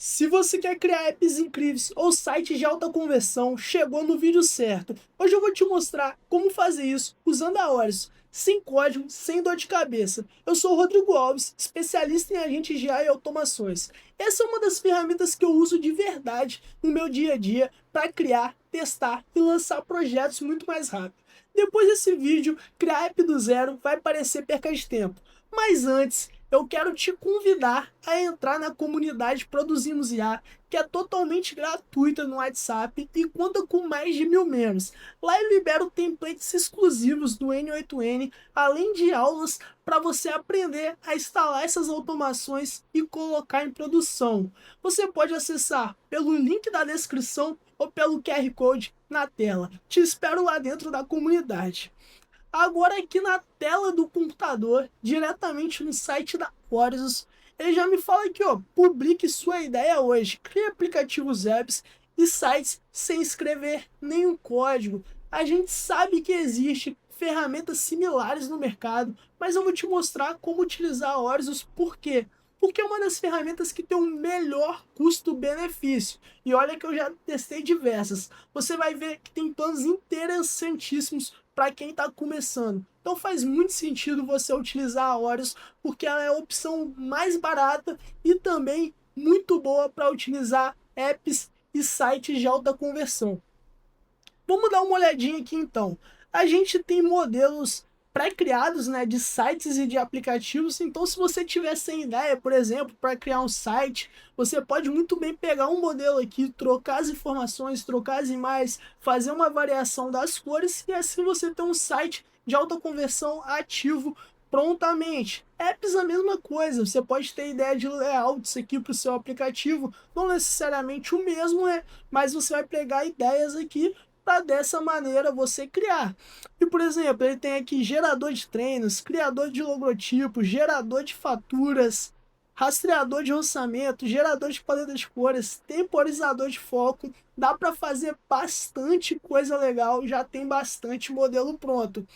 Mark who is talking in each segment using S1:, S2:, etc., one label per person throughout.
S1: Se você quer criar apps incríveis ou sites de alta conversão, chegou no vídeo certo. Hoje eu vou te mostrar como fazer isso usando a Horus, sem código, sem dor de cabeça. Eu sou o Rodrigo Alves, especialista em agentes de AI e automações. Essa é uma das ferramentas que eu uso de verdade no meu dia a dia para criar, testar e lançar projetos muito mais rápido. Depois desse vídeo, criar app do zero vai parecer perca de tempo. Mas antes, eu quero te convidar a entrar na comunidade Produzimos IA, que é totalmente gratuita no WhatsApp e conta com mais de 1000 membros. Lá eu libero templates exclusivos do N8N, além de aulas para você aprender a instalar essas automações e colocar em produção. Você pode acessar pelo link da descrição ou pelo QR Code na tela. Te espero lá dentro da comunidade. Agora aqui na tela do computador, diretamente no site da Horus, ele já me fala aqui, ó, publique sua ideia hoje, crie aplicativos apps e sites sem escrever nenhum código. A gente sabe que existe ferramentas similares no mercado, mas eu vou te mostrar como utilizar a Horus, por quê? Porque é uma das ferramentas que tem o melhor custo-benefício. E olha que eu já testei diversas. Você vai ver que tem planos interessantíssimos para quem está começando. Então faz muito sentido você utilizar a Horus, porque ela é a opção mais barata e também muito boa para utilizar apps e sites de alta conversão. Vamos dar uma olhadinha aqui então. A gente tem modelos pré-criados, né, de sites e de aplicativos. Então, se você tiver sem ideia, por exemplo, para criar um site, você pode muito bem pegar um modelo aqui, trocar as informações, trocar as imagens, fazer uma variação das cores e assim você tem um site de alta conversão ativo prontamente. Apps a mesma coisa, você pode ter ideia de layouts aqui para o seu aplicativo, não necessariamente o mesmo, né, mas você vai pegar ideias aqui para dessa maneira você criar. E por exemplo, ele tem aqui gerador de treinos, criador de logotipos, gerador de faturas, rastreador de orçamento, gerador de paleta de cores, temporizador de foco. Dá para fazer bastante coisa legal, já tem bastante modelo pronto.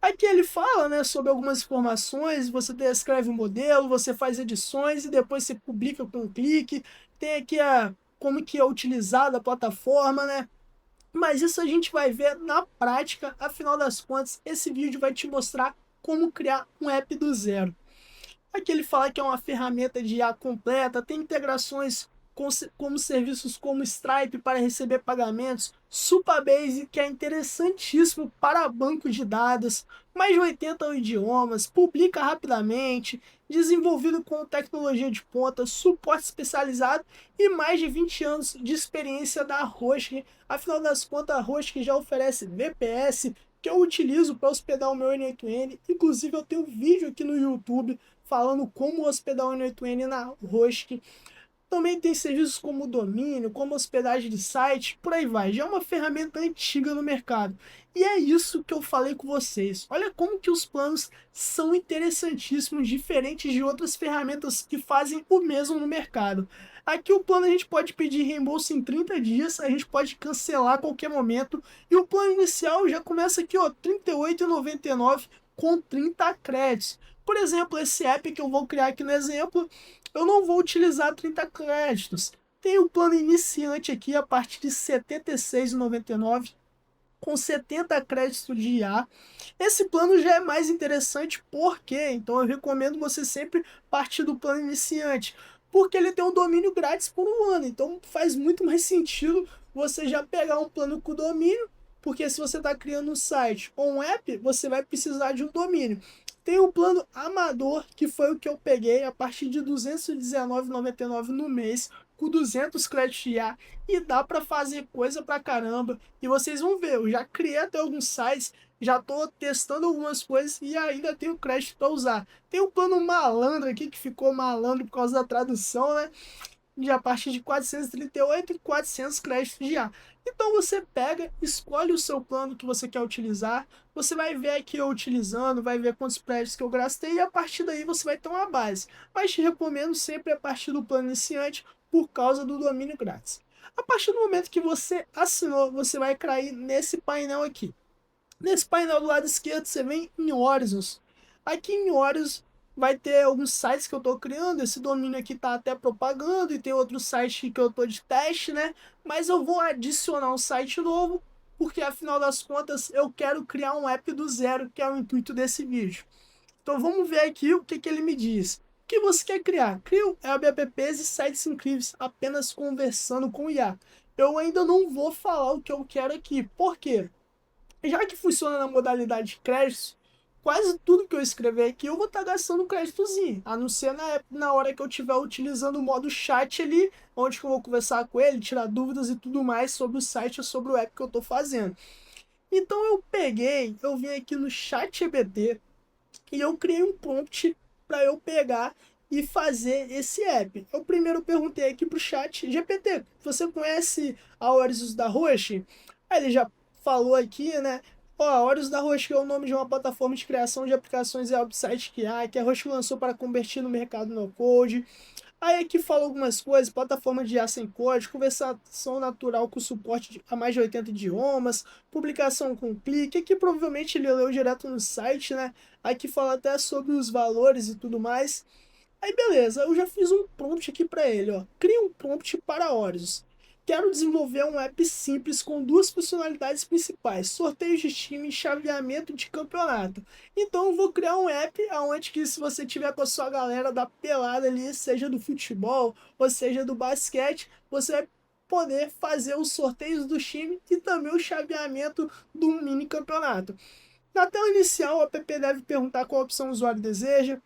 S1: Aqui ele fala, né, sobre algumas informações, você descreve o modelo, você faz edições e depois você publica com um clique. Tem aqui como que é utilizada a plataforma, né? Mas isso a gente vai ver na prática, afinal das contas, esse vídeo vai te mostrar como criar um app do zero. Aqui ele fala que é uma ferramenta de IA completa, tem integrações como serviços como Stripe para receber pagamentos, Supabase, que é interessantíssimo para banco de dados, mais de 80 idiomas, publica rapidamente, desenvolvido com tecnologia de ponta, suporte especializado e mais de 20 anos de experiência da Hosting. Afinal das contas, a Hosting já oferece VPS, que eu utilizo para hospedar o meu N8N. Inclusive, eu tenho um vídeo aqui no YouTube falando como hospedar o N8N na Hosting. Também tem serviços como domínio, como hospedagem de site, por aí vai. Já é uma ferramenta antiga no mercado. E é isso que eu falei com vocês. Olha como que os planos são interessantíssimos, diferentes de outras ferramentas que fazem o mesmo no mercado. Aqui o plano a gente pode pedir reembolso em 30 dias, a gente pode cancelar a qualquer momento. E o plano inicial já começa aqui, ó, R$ 38,99 com 30 créditos. Por exemplo, esse app que eu vou criar aqui no exemplo, eu não vou utilizar 30 créditos. Tem o plano iniciante aqui a partir de R$ 76,99 com 70 créditos de IA. Esse plano já é mais interessante, porque então eu recomendo você sempre partir do plano iniciante, porque ele tem um domínio grátis por um ano. Então faz muito mais sentido você já pegar um plano com domínio, porque se você está criando um site ou um app, você vai precisar de um domínio. Tem o plano amador, que foi o que eu peguei a partir de R$ 219,99 no mês, com 200 créditos de IA, e dá para fazer coisa pra caramba. E vocês vão ver, eu já criei até alguns sites, já estou testando algumas coisas e ainda tenho crédito para usar. Tem o plano malandro aqui, que ficou malandro por causa da tradução, né? De a partir de 438 e 400 créditos de IA. Então você pega, escolhe o seu plano que você quer utilizar, você vai ver aqui eu utilizando, vai ver quantos créditos que eu gastei e a partir daí você vai ter uma base. Mas te recomendo sempre a partir do plano iniciante por causa do domínio grátis. A partir do momento que você assinou, você vai cair nesse painel aqui. Nesse painel do lado esquerdo você vem em Horizons. Aqui em Horizons vai ter alguns sites que eu estou criando, esse domínio aqui está até propagando, e tem outro site que eu estou de teste, né? Mas eu vou adicionar um site novo, porque afinal das contas eu quero criar um app do zero, que é o intuito desse vídeo. Então vamos ver aqui o que ele me diz. O que você quer criar? Crio web apps e sites incríveis apenas conversando com o IA. Eu ainda não vou falar o que eu quero aqui. Por quê? Já que funciona na modalidade de crédito, quase tudo que eu escrever aqui eu vou estar gastando um créditozinho. A não ser na hora que eu estiver utilizando o modo chat ali, onde eu vou conversar com ele, tirar dúvidas e tudo mais sobre o site ou sobre o app que eu estou fazendo. Então eu vim aqui no ChatGPT e eu criei um prompt para eu pegar e fazer esse app. Eu primeiro perguntei aqui pro chat GPT, você conhece a Orizus da Roche? Aí ele já falou aqui, né? Ó, a Orizus da Roche é o nome de uma plataforma de criação de aplicações e websites que a Roche lançou para convertir no mercado no code. Aí aqui fala algumas coisas, plataforma de IA sem código, conversação natural com suporte a mais de 80 idiomas, publicação com clique, aqui provavelmente ele leu direto no site, né? Aqui fala até sobre os valores e tudo mais. Aí beleza, eu já fiz um prompt aqui para ele, ó. Cria um prompt para Orius. Quero desenvolver um app simples com duas funcionalidades principais: sorteios de time e chaveamento de campeonato. Então eu vou criar um app onde que se você tiver com a sua galera da pelada ali, seja do futebol ou seja do basquete, você vai poder fazer os sorteios do time e também o chaveamento do mini campeonato. Na tela inicial, o app deve perguntar qual opção o usuário deseja,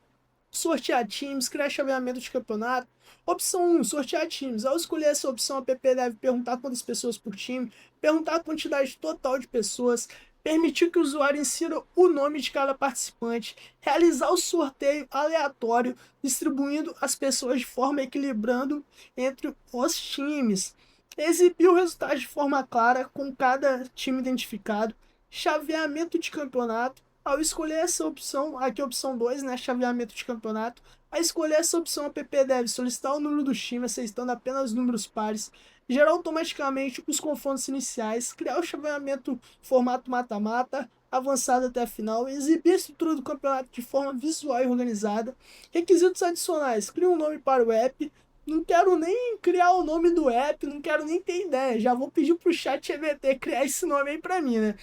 S1: sortear times, criar chaveamento de campeonato. Opção 1, sortear times. Ao escolher essa opção, a app deve perguntar quantas pessoas por time, perguntar a quantidade total de pessoas, permitir que o usuário insira o nome de cada participante, realizar o sorteio aleatório, distribuindo as pessoas de forma equilibrando entre os times, exibir o resultado de forma clara com cada time identificado, chaveamento de campeonato. Ao escolher essa opção, aqui a opção 2, né, chaveamento de campeonato, ao escolher essa opção, a app deve solicitar o número do time, aceitando apenas números pares, gerar automaticamente os confrontos iniciais, criar o chaveamento formato mata-mata, avançado até a final, exibir a estrutura do campeonato de forma visual e organizada, requisitos adicionais, cria um nome para o app, não quero nem criar o nome do app, não quero nem ter ideia, já vou pedir pro chat GPT criar esse nome aí para mim, né?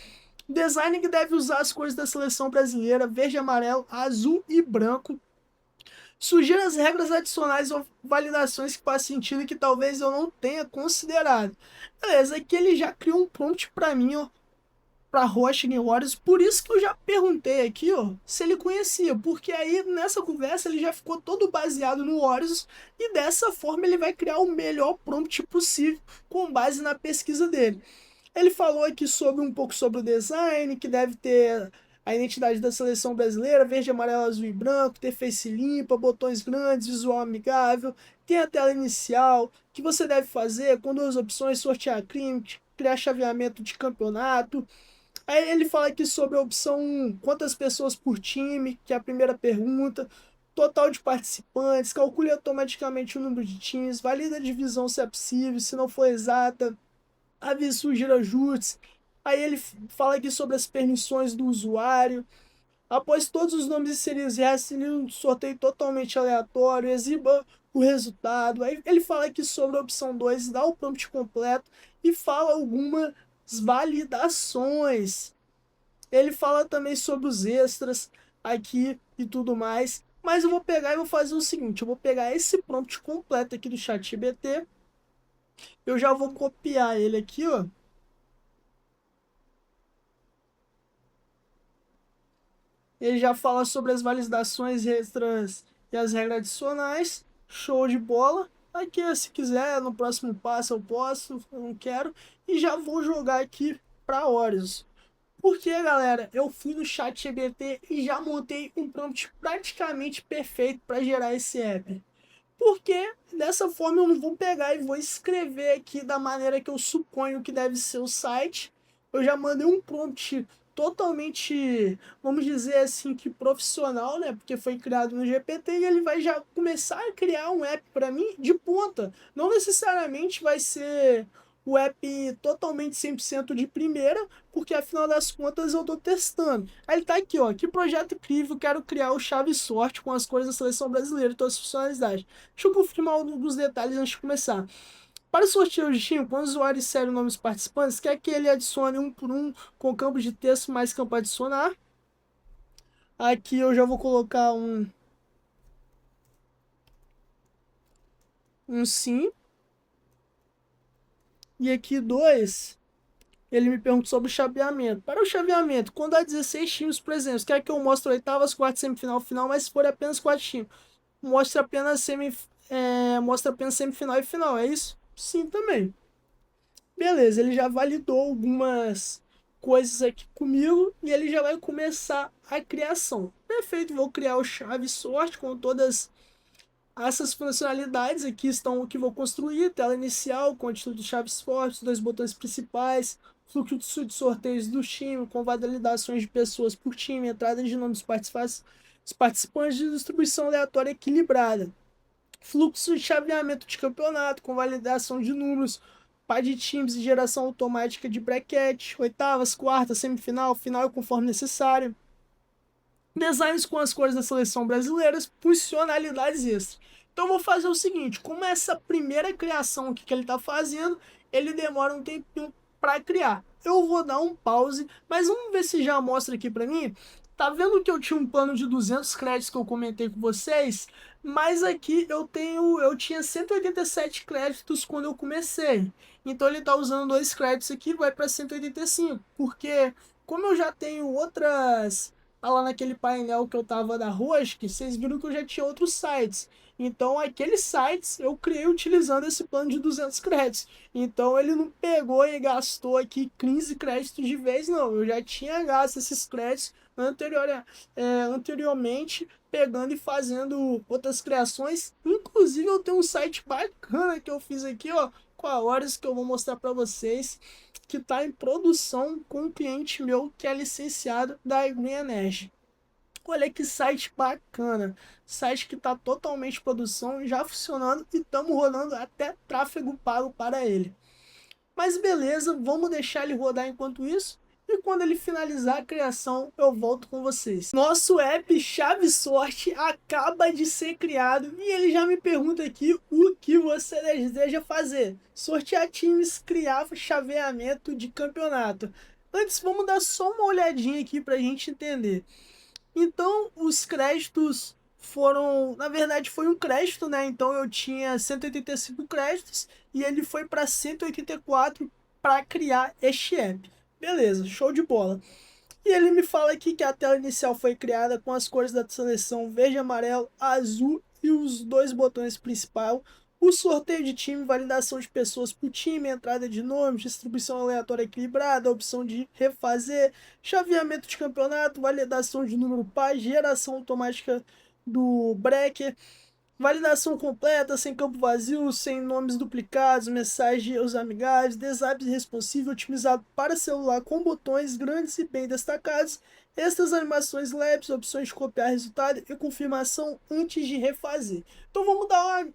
S1: Design que deve usar as cores da seleção brasileira, verde, amarelo, azul e branco. Sugira as regras adicionais ou validações que faz sentido e que talvez eu não tenha considerado. Beleza, aqui ele já criou um prompt para mim, ó, para Roche Game Warriors. Por isso que eu já perguntei aqui, ó, se ele conhecia, porque aí nessa conversa ele já ficou todo baseado no Warriors e dessa forma ele vai criar o melhor prompt possível com base na pesquisa dele. Ele falou aqui sobre um pouco sobre o design, que deve ter a identidade da seleção brasileira, verde, amarelo, azul e branco, ter face limpa, botões grandes, visual amigável, tem a tela inicial, que você deve fazer com duas opções, sortear crime, criar chaveamento de campeonato. Aí ele fala aqui sobre a opção 1, quantas pessoas por time, que é a primeira pergunta, total de participantes, calcule automaticamente o número de times, valida a divisão se é possível, se não for exata, avisa surgir ajustes. Aí ele fala aqui sobre as permissões do usuário. Após todos os nomes inseridos, realize um sorteio totalmente aleatório, exiba o resultado. Aí ele fala aqui sobre a opção 2, dá o prompt completo e fala algumas validações. Ele fala também sobre os extras aqui e tudo mais. Mas eu vou pegar e vou fazer o seguinte, eu vou pegar esse prompt completo aqui do ChatGPT, eu já vou copiar ele aqui, ó. Ele já fala sobre as validações extras e as regras adicionais. Show de bola. Aqui, se quiser, no próximo passo eu posso, eu não quero. E já vou jogar aqui para Orius. Porque, galera, eu fui no chat GBT e já montei um prompt praticamente perfeito para gerar esse app. Porque dessa forma eu não vou pegar e vou escrever aqui da maneira que eu suponho que deve ser o site. Eu já mandei um prompt totalmente, vamos dizer assim, que profissional, né? Porque foi criado no GPT e ele vai já começar a criar um app para mim de ponta. Não necessariamente vai ser o app totalmente 100% de primeira, porque afinal das contas eu tô testando. Aí ele tá aqui, ó, que projeto incrível, quero criar o chave sorte com as cores da seleção brasileira e todas as funcionalidades. Deixa eu confirmar alguns detalhes antes de começar. Para o sorteio de time, quando o usuário insere o nome dos participantes, quer que ele adicione um por um com campo de texto mais campo adicionar. Aqui eu já vou colocar um sim. E aqui dois, ele me pergunta sobre o chaveamento. Para o chaveamento, quando há 16 times presentes, quer que eu mostre oitavas, quartas, semifinal, final, mas se for apenas 4 times, mostra apenas semifinal e final, é isso? Sim, também. Beleza, ele já validou algumas coisas aqui comigo e ele já vai começar a criação. Perfeito, vou criar o chave sorte com todas essas funcionalidades. Aqui estão o que vou construir: tela inicial, com título de chaves fortes, dois botões principais, fluxo de sorteios do time, com validações de pessoas por time, entrada de nomes dos participantes de distribuição aleatória equilibrada, fluxo de chaveamento de campeonato, com validação de números, par de times e geração automática de bracket, oitavas, quartas, semifinal, final conforme necessário, designs com as cores da seleção brasileira, funcionalidades extras. Então vou fazer o seguinte, como essa primeira criação aqui que ele está fazendo, ele demora um tempinho para criar. Eu vou dar um pause, mas vamos ver se já mostra aqui para mim. Tá vendo que eu tinha um plano de 200 créditos que eu comentei com vocês? Mas aqui eu tinha 187 créditos quando eu comecei. Então ele está usando 2 créditos aqui, vai para 185, porque como eu já tenho outras lá naquele painel que eu tava da Rosk, vocês viram que eu já tinha outros sites. Então, aqueles sites eu criei utilizando esse plano de 200 créditos. Então, ele não pegou e gastou aqui 15 créditos de vez, não. Eu já tinha gasto esses créditos anteriormente, pegando e fazendo outras criações. Inclusive, eu tenho um site bacana que eu fiz aqui, ó, com a horas que eu vou mostrar para vocês, que está em produção com um cliente meu que é licenciado da Green Energy. Olha que site bacana, site que está totalmente em produção, já funcionando e estamos rolando até tráfego pago para ele. Mas beleza, vamos deixar ele rodar enquanto isso. E quando ele finalizar a criação, eu volto com vocês. Nosso app Chave Sorte acaba de ser criado e ele já me pergunta aqui o que você deseja fazer. Sortear times, criar chaveamento de campeonato. Antes, vamos dar só uma olhadinha aqui para a gente entender. Então, os créditos foram, na verdade foi um crédito, né? Então eu tinha 185 créditos e ele foi para 184 para criar este app. Beleza, show de bola. E ele me fala aqui que a tela inicial foi criada com as cores da seleção verde, amarelo, azul e os dois botões principais. O sorteio de time, validação de pessoas por time, entrada de nomes, distribuição aleatória equilibrada, opção de refazer, chaveamento de campeonato, validação de número par, geração automática do breaker, validação completa, sem campo vazio, sem nomes duplicados, mensagens amigáveis, design responsivo, otimizado para celular com botões grandes e bem destacados, extras animações leves, opções de copiar resultado e confirmação antes de refazer. Então vamos dar uma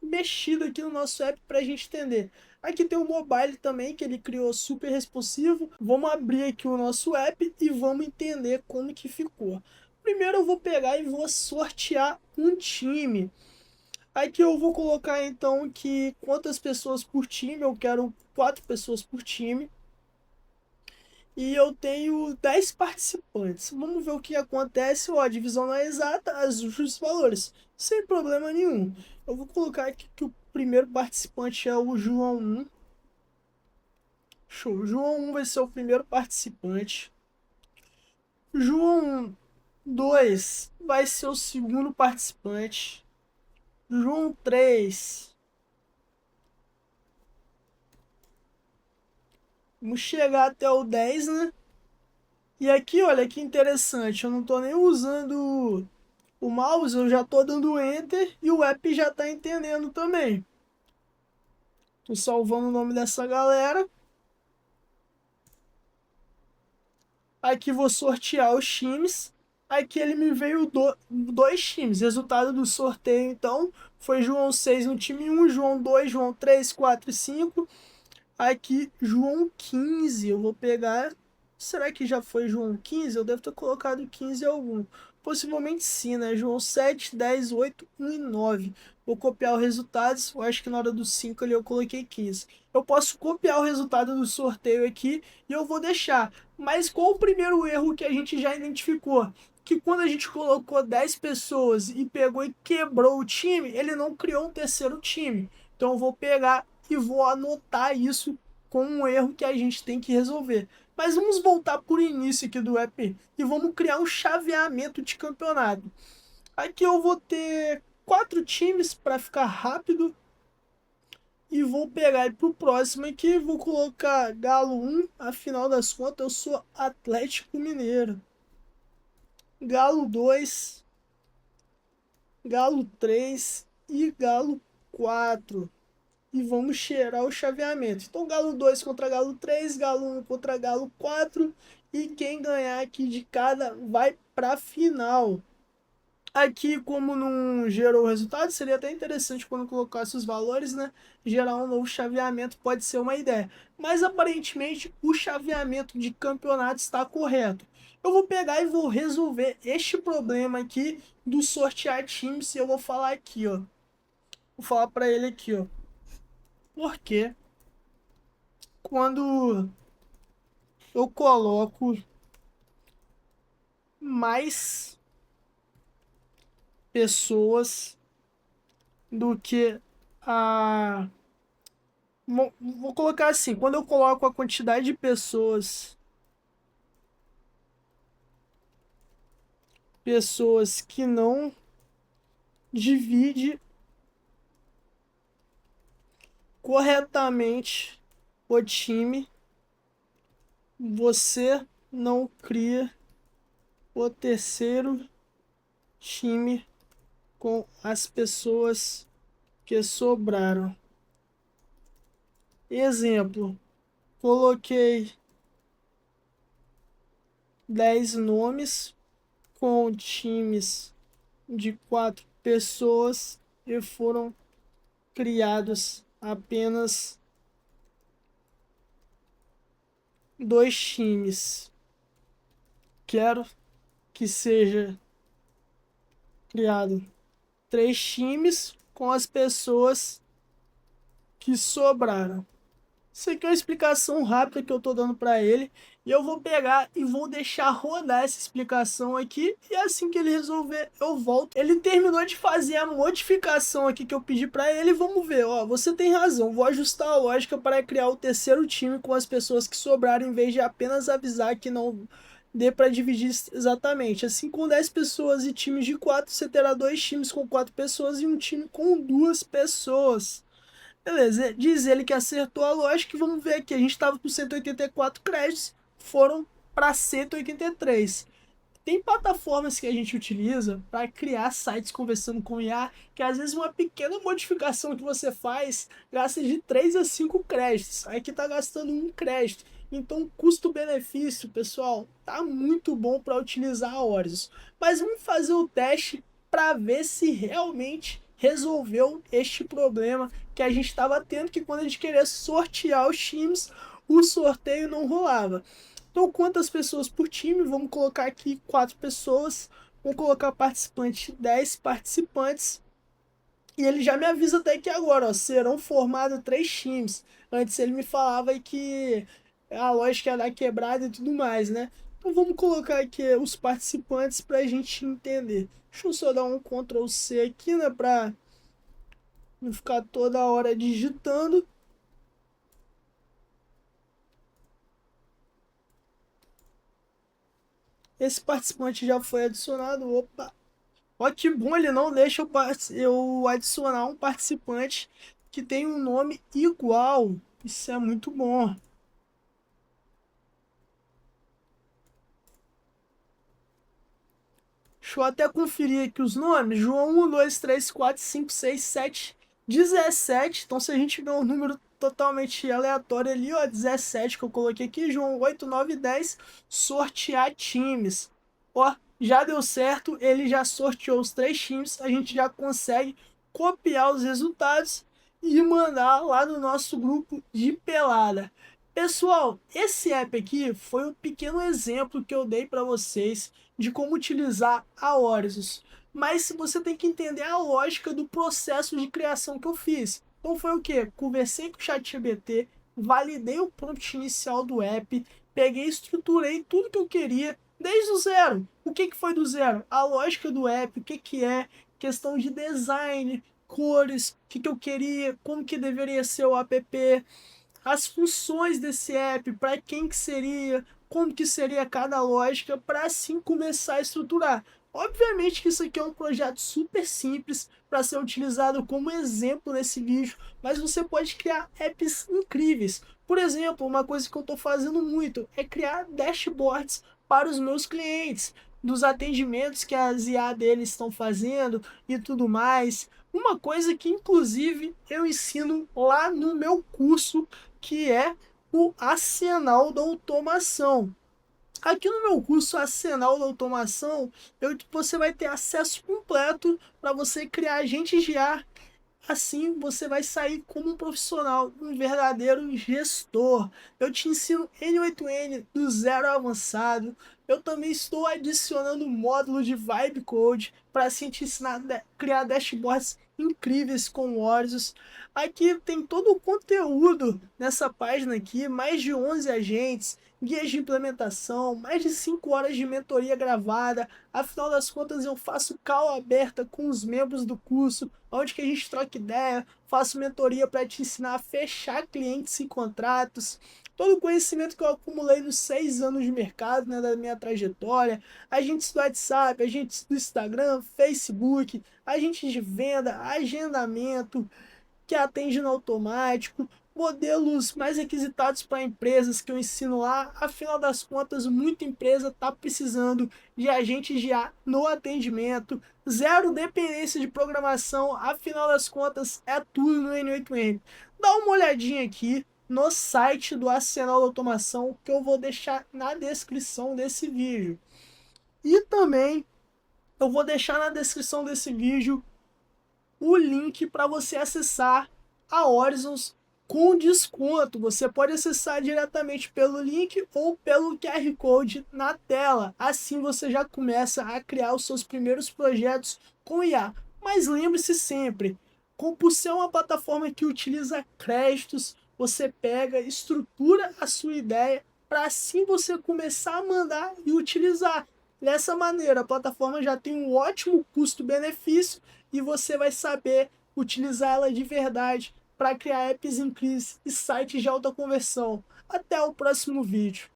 S1: mexida aqui no nosso app para a gente entender. Aqui tem o mobile também, que ele criou super responsivo. Vamos abrir aqui o nosso app e vamos entender como que ficou. Primeiro eu vou pegar e vou sortear um time. Aqui eu vou colocar então que quantas pessoas por time, eu quero 4 pessoas por time. E eu tenho 10 participantes. Vamos ver o que acontece. Ó, a divisão não é exata, ajuste os valores, sem problema nenhum. Eu vou colocar aqui que o primeiro participante é o João 1. Show, João 1 vai ser o primeiro participante. João 2 vai ser o segundo participante. João 3. Vamos chegar até o 10, né? E aqui, olha que interessante, eu não tô nem usando o mouse, eu já tô dando Enter e o app já tá entendendo também. Tô salvando o nome dessa galera. Aqui vou sortear os times. Aqui ele me veio dois times. Resultado do sorteio, então, foi João 6 no time 1, João 2, João 3, 4 e 5. Aqui, João 15, eu vou pegar... Será que já foi João 15? Eu devo ter colocado 15 em algum. Possivelmente sim, né? João 7, 10, 8, 1 e 9. Vou copiar os resultados. Eu acho que na hora dos 5 ali eu coloquei 15. Eu posso copiar o resultado do sorteio aqui e eu vou deixar. Mas qual o primeiro erro que a gente já identificou? Que quando a gente colocou 10 pessoas e pegou e quebrou o time, ele não criou um terceiro time. Então eu vou pegar e vou anotar isso com um erro que a gente tem que resolver. Mas vamos voltar por início aqui do app e vamos criar um chaveamento de campeonato. Aqui eu vou ter 4 times para ficar rápido e vou pegar para o próximo aqui, vou colocar Galo 1, afinal das contas eu sou Atlético Mineiro. Galo 2, Galo 3 e Galo 4. E vamos cheirar o chaveamento. Então, Galo 2 contra Galo 3, Galo 1 contra Galo 4. E quem ganhar aqui de cada vai para a final. Aqui, como não gerou o resultado, seria até interessante quando colocasse os valores, né? Gerar um novo chaveamento pode ser uma ideia. Mas aparentemente o chaveamento de campeonato está correto. Eu vou pegar e vou resolver este problema aqui do sortear times. E eu vou falar aqui, ó. Vou falar para ele aqui, ó. Porque quando eu coloco mais pessoas do que a. Vou colocar assim: quando eu coloco a quantidade de pessoas que não divide corretamente o time, você não cria o terceiro time com as pessoas que sobraram. Exemplo, coloquei 10 nomes com times de 4 pessoas e foram criados apenas 2 times. Quero que seja criado 3 times com as pessoas que sobraram. Isso aqui é uma explicação rápida que eu tô dando para ele. E eu vou pegar e vou deixar rodar essa explicação aqui. E assim que ele resolver, eu volto. Ele terminou de fazer a modificação aqui que eu pedi para ele. Vamos ver, ó. Você tem razão. Vou ajustar a lógica para criar o terceiro time com as pessoas que sobraram, em vez de apenas avisar que não dê para dividir exatamente. Assim, com 10 pessoas e times de 4, você terá 2 times com 4 pessoas e um time com 2 pessoas. Beleza, diz ele que acertou a lógica. Vamos ver aqui, a gente estava com 184 créditos, foram para 183. Tem plataformas que a gente utiliza para criar sites conversando com IA, que às vezes uma pequena modificação que você faz gasta de 3 a 5 créditos. Aqui está gastando 1 crédito. Então, custo-benefício, pessoal, tá muito bom para utilizar a Orius. Mas vamos fazer o teste para ver se realmente resolveu este problema que a gente estava tendo, que quando a gente queria sortear os times, o sorteio não rolava. Então, quantas pessoas por time? Vamos colocar aqui 4 pessoas. Vamos colocar participante 10 participantes. E ele já me avisa até que agora, ó, serão formados 3 times. Antes ele me falava que a lógica ia dar quebrada e tudo mais, né? Então vamos colocar aqui os participantes para a gente entender. Deixa eu só dar um Ctrl C aqui, né? Para não ficar toda hora digitando. Esse participante já foi adicionado. Opa! Ó, que bom, ele não deixa eu adicionar um participante que tem um nome igual. Isso é muito bom. Deixa eu até conferir aqui os nomes. João 1, 2, 3, 4, 5, 6, 7, 17. Então, se a gente vê um número totalmente aleatório ali, ó, 17 que eu coloquei aqui, João 8, 9, 10, sortear times. Ó, já deu certo, ele já sorteou os 3 times, a gente já consegue copiar os resultados e mandar lá no nosso grupo de pelada. Pessoal, esse app aqui foi um pequeno exemplo que eu dei para vocês de como utilizar a Orizus. Mas você tem que entender a lógica do processo de criação que eu fiz. Então foi o que? Conversei com o ChatGPT, validei o prompt inicial do app, peguei e estruturei tudo que eu queria desde o zero. O que foi do zero? A lógica do app, o que é, questão de design, cores, o que eu queria, como que deveria ser o app, as funções desse app, para quem que seria, como que seria cada lógica, para assim começar a estruturar. Obviamente que isso aqui é um projeto super simples para ser utilizado como exemplo nesse vídeo, mas você pode criar apps incríveis. Por exemplo, uma coisa que eu estou fazendo muito é criar dashboards para os meus clientes, dos atendimentos que as IA deles estão fazendo e tudo mais. Uma coisa que inclusive eu ensino lá no meu curso, que é o Arsenal da Automação. Aqui no meu curso Arsenal da Automação, você vai ter acesso completo para você criar agentes de IA. Assim você vai sair como um profissional, um verdadeiro gestor. Eu te ensino N8N do zero ao avançado. Eu também estou adicionando módulo de Vibe Code para assim te ensinar a criar dashboards incríveis com Orizus. Aqui tem todo o conteúdo nessa página aqui, mais de 11 agentes, guias de implementação, mais de 5 horas de mentoria gravada. Afinal das contas, eu faço call aberta com os membros do curso, onde que a gente troca ideia, faço mentoria para te ensinar a fechar clientes e contratos. Todo o conhecimento que eu acumulei nos 6 anos de mercado, né, da minha trajetória, agentes do WhatsApp, agentes do Instagram, Facebook, agentes de venda, agendamento, que atende no automático, modelos mais requisitados para empresas que eu ensino lá. Afinal das contas, muita empresa está precisando de agentes de IA no atendimento, zero dependência de programação, afinal das contas é tudo no N8N. Dá uma olhadinha aqui no site do Arsenal da Automação, que eu vou deixar na descrição desse vídeo. E também eu vou deixar na descrição desse vídeo o link para você acessar a Horizons com desconto. Você pode acessar diretamente pelo link ou pelo QR Code na tela. Assim você já começa a criar os seus primeiros projetos com IA. Mas lembre-se sempre, por ser uma plataforma que utiliza créditos, você pega, estrutura a sua ideia para assim você começar a mandar e utilizar. Dessa maneira, a plataforma já tem um ótimo custo-benefício e você vai saber utilizar ela de verdade para criar apps incríveis e sites de alta conversão. Até o próximo vídeo.